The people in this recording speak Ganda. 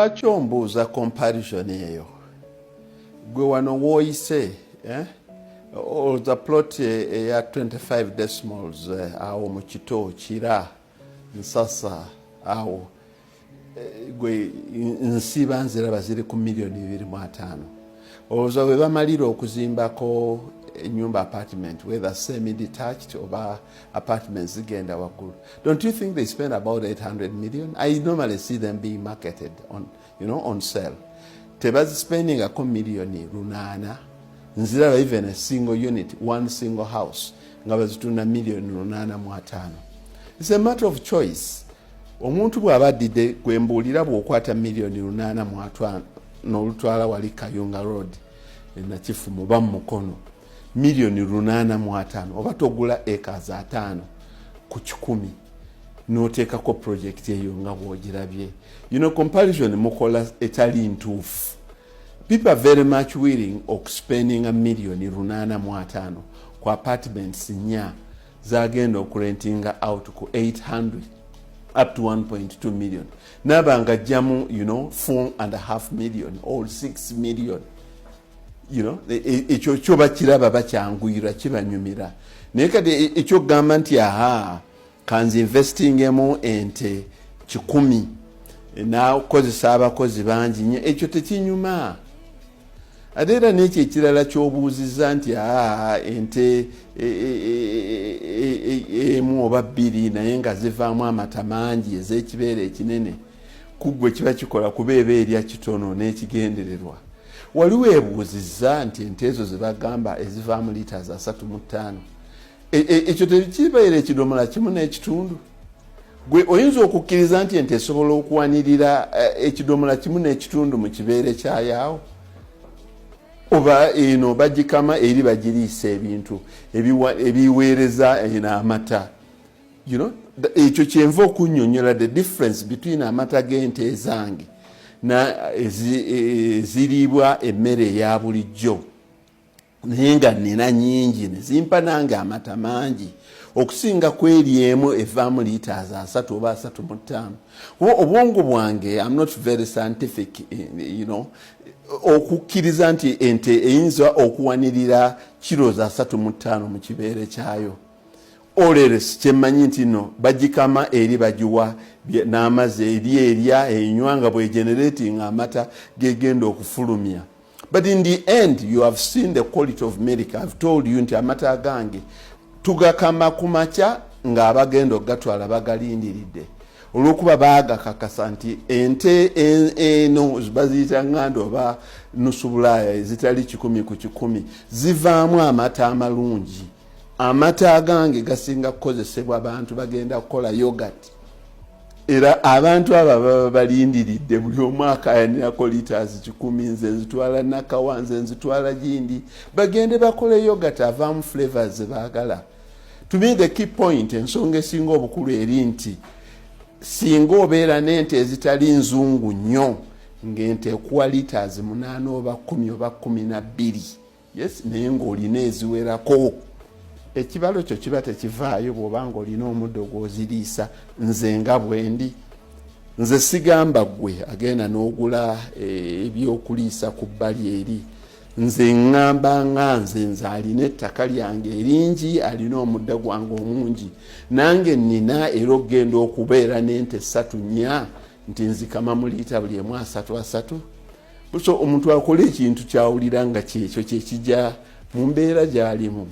Achombuza comparison eyo gwe wano woyise the plot ya 25 decimals awo mu kito kira nsasa awo gwe nsiba nziraba ziri ku milioni 2.5 olowooza bwe bamalira okuzimbako nyumba apartment whether semi detached or apartments zigenda waggulu. Don't you think they spend about 800 million? I normally see them being marketed on, on sale. Tebazi spending a million runana nziraba even a single unit, one single house nga bazitunda million runana mu 5. It's a matter of choice. Omuntu bw'abadde gwembuulira bw'okwata million runana mu 5 n'olutwala wali Kayunga Road na chifu muba mukono milioni 8.5 oba togula acres 5 ku 10 n'oteekako project eyo nga bw'ogirabye. Comparison mukola etali ntuufu. People are very much willing of spending a million 8.5 ku apartments nya zagenda okurentinga out ku 800 up to 1.2 million. Nabanga jamu 4.5 million or 6 million. Ekyo kyoba kiraba bakyanguyira kibanyumira naye kati ekyo gamba nti kanzi investingemu ente 10 nakozesa abakozi bangi nnyo ekyo tekinyuma ate era n'ekyo ekirala kyobuuziza nti ente emu oba 2 naye nga zivaamu amata mangi ez'ekibeere ekinene kuggwe kiba kikola kubeeba erya kitono n'ekigendererwa. Waliwo ebuuzizza nti ente ezo ze bagamba ezivaamu liters 3.5 ekyo tekibeera ekidomola 1.5. Gwe oyinza okukkiriza nti ente esobola okuwanirira ekidomola 1.5 mu kibeere kyayaawo oba eno bagikama eri bagiriisa ebintu ebiweereza amata. Ekyo kyenva okunnyonnyola the difference between amata g'ente ezange na ziribwa emmere ya bulijjo naye nga nina nyingi nezimpa nange amata mangi okusinga kweri emu evaamu liters 3 oba 3.5. Obwongo bwange I'm not very scientific okukkiriza nti ente eyinza okuwanirira kilos 3.5 mu kibeere kyayo. Oleres kyemmanyi nti bagikama eri bagiwa n'amazzi erya enywanga bwe generating amata gegenda okufulumya. But in the end you have seen the quality of milk. I've told you nti amata gange tugakama kumakya nga abagenda ogatwala bagalindiridde olwokuba baagakakasa nti ente eno baziyita ngando oba nusubulaya ezitali 10 ku 10 zivaamu amata amalungi. Amata agange gasinga kukozesebwa abantu bagenda kukola yogurt. Era abantu aba balindiridde buli omwaka ayanirako liters 10 nze nzitwala Nakawa nze nzitwala Gindi bagende bakole yogurt avaamu flavors ze baagala. To me the key point ensonga esinga obukulu eri nti singa obeera n'ente ezitali nzungu nnyo ng'ente ekuwa liters 8 oba 10 oba 12 yes naye ng'olina eziwerako ekibalo kyo kiba tekivaayo bw'obanga olina omuddo gw'oziriisa. Nze nga bwendi nze sigamba gwe agenda n'ogula ebyokuliisa ku bbali eri. Nze ngamba nga nze alina ettaka lyange eringi alina omuddo gwange omungi nange nina era ogenda okubeera n'ente 3 nti nzikama mu liita buli emu 3. So omuntu akola ekintu kyawulira nga kyekyo kyekijja mu mbeera gy'alimu.